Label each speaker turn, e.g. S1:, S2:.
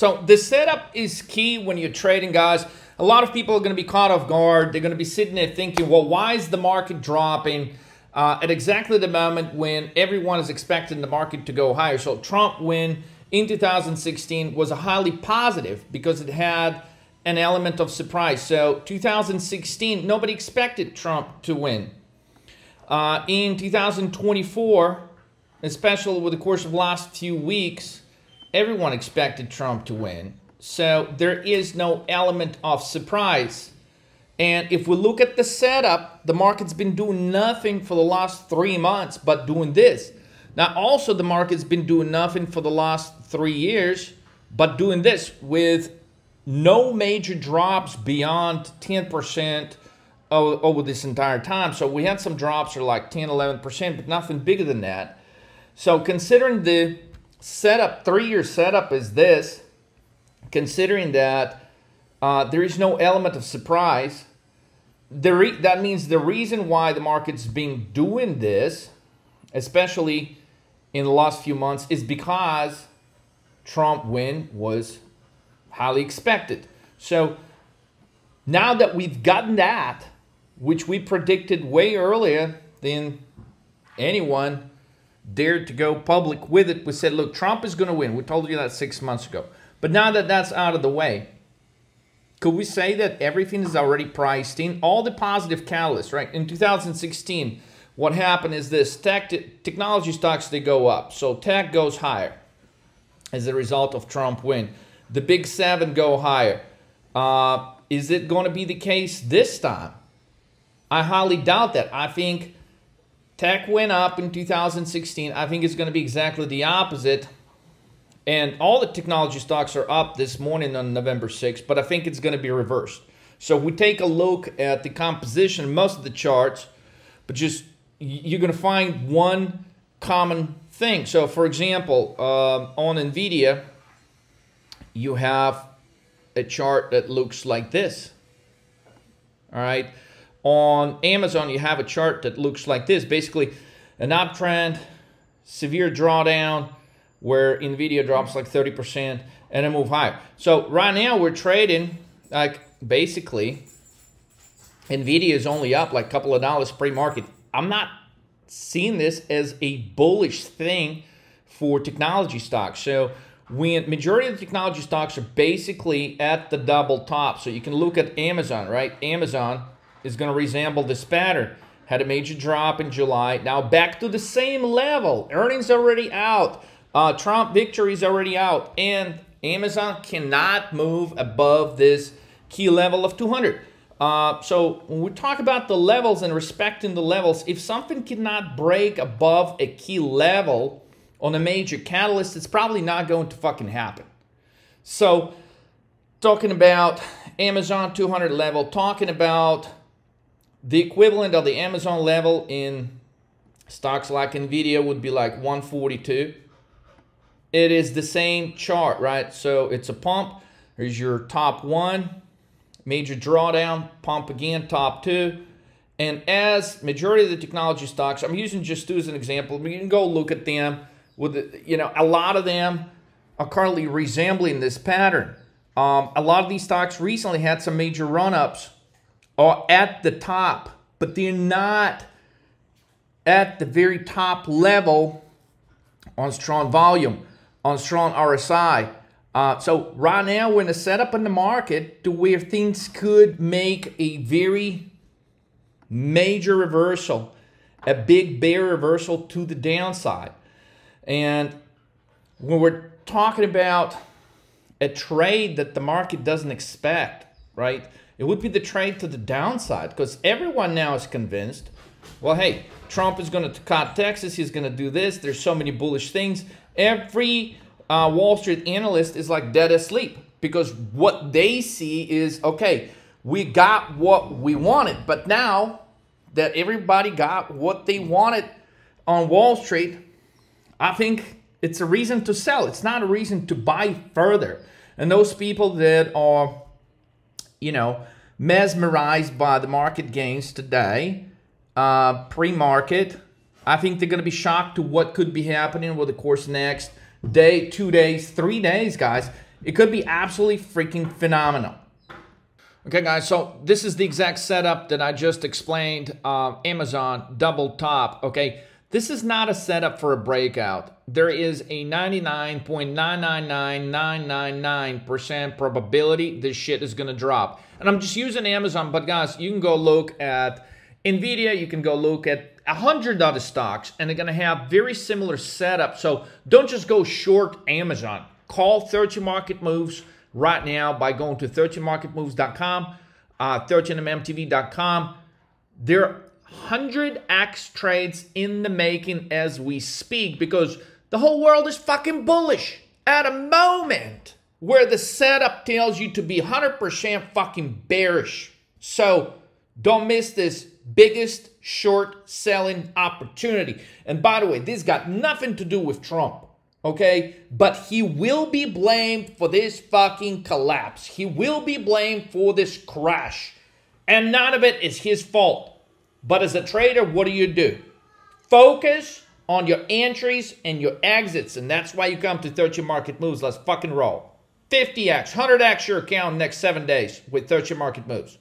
S1: So the setup is key when you're trading, guys. A lot of people are going to be caught off guard. They're going to be sitting there thinking, well, why is the market dropping at exactly the moment when everyone is expecting the market to go higher? So Trump win in 2016 was a highly positive because it had an element of surprise. So 2016, nobody expected Trump to win. In 2024, especially with the course of the last few weeks, everyone expected Trump to win. So there is no element of surprise. And if we look at the setup, the market's been doing nothing for the last 3 months but doing this. Now also the market's been doing nothing for the last 3 years but doing this with no major drops beyond 10% over this entire time. So we had some drops for like 10, 11%, but nothing bigger than that. So considering the setup, 3-year setup is this, considering that there is no element of surprise, that means the reason why the market's been doing this, especially in the last few months, is because Trump win was highly expected. So now that we've gotten that, which we predicted way earlier than anyone dared to go public with it, we said, look, Trump is going to win. We told you that 6 months ago. But now that that's out of the way, could we say that everything is already priced in? All the positive catalysts, right? In 2016, what happened is this. Technology stocks, they go up. So tech goes higher as a result of Trump win. The big 7 go higher. Is it going to be the case this time? I highly doubt that. I think tech went up in 2016. I think it's going to be exactly the opposite. And all the technology stocks are up this morning on November 6th, but I think it's going to be reversed. So we take a look at the composition of most of the charts, but just you're going to find one common thing. So for example, on NVIDIA, you have a chart that looks like this. All right. On Amazon, you have a chart that looks like this. Basically, an uptrend, severe drawdown, where NVIDIA drops like 30% and a move higher. So right now we're trading like basically NVIDIA is only up like a couple of dollars pre-market. I'm not seeing this as a bullish thing for technology stocks. So when majority of the technology stocks are basically at the double top. So you can look at Amazon, right? Amazon is going to resemble this pattern. Had a major drop in July. Now back to the same level. Earnings already out. Trump victory is already out. And Amazon cannot move above this key level of 200. So when we talk about the levels and respecting the levels, if something cannot break above a key level on a major catalyst, it's probably not going to fucking happen. So talking about Amazon 200 level, talking about the equivalent of the Amazon level in stocks like NVIDIA would be like 142. It is the same chart, right? So it's a pump. Here's your top 1, major drawdown, pump again, top 2. And as majority of the technology stocks, I'm using just 2 as an example. You can go look at them. With a lot of them are currently resembling this pattern. A lot of these stocks recently had some major run-ups are at the top, but they're not at the very top level on strong volume, on strong RSI. So right now we're in a setup in the market to where things could make a very major reversal, a big bear reversal to the downside. And when we're talking about a trade that the market doesn't expect, right? It would be the trade to the downside because everyone now is convinced, well, hey, Trump is going to cut taxes. He's going to do this. There's so many bullish things. Every Wall Street analyst is like dead asleep because what they see is, okay, we got what we wanted. But now that everybody got what they wanted on Wall Street, I think it's a reason to sell. It's not a reason to buy further. And those people that are, mesmerized by the market gains today, pre-market, I think they're going to be shocked to what could be happening over the course of the next day, 2 days, 3 days, guys. It could be absolutely freaking phenomenal. Okay, guys, so this is the exact setup that I just explained. Amazon double top, okay? This is not a setup for a breakout. There is a 99.999999% probability this shit is going to drop. And I'm just using Amazon, but guys, you can go look at NVIDIA, you can go look at 100 other stocks, and they're going to have very similar setup. So don't just go short Amazon. Call 30 Market Moves right now by going to 30marketmoves.com, 13mmtv.com. There are 100x trades in the making as we speak because the whole world is fucking bullish at a moment where the setup tells you to be 100% fucking bearish. So don't miss this biggest short selling opportunity. And by the way, this got nothing to do with Trump, okay? But he will be blamed for this fucking collapse. He will be blamed for this crash. And none of it is his fault. But as a trader, what do? Focus on your entries and your exits. And that's why you come to 30 Market Moves. Let's fucking roll. 50x, 100x your account in the next 7 days with 30 Market Moves.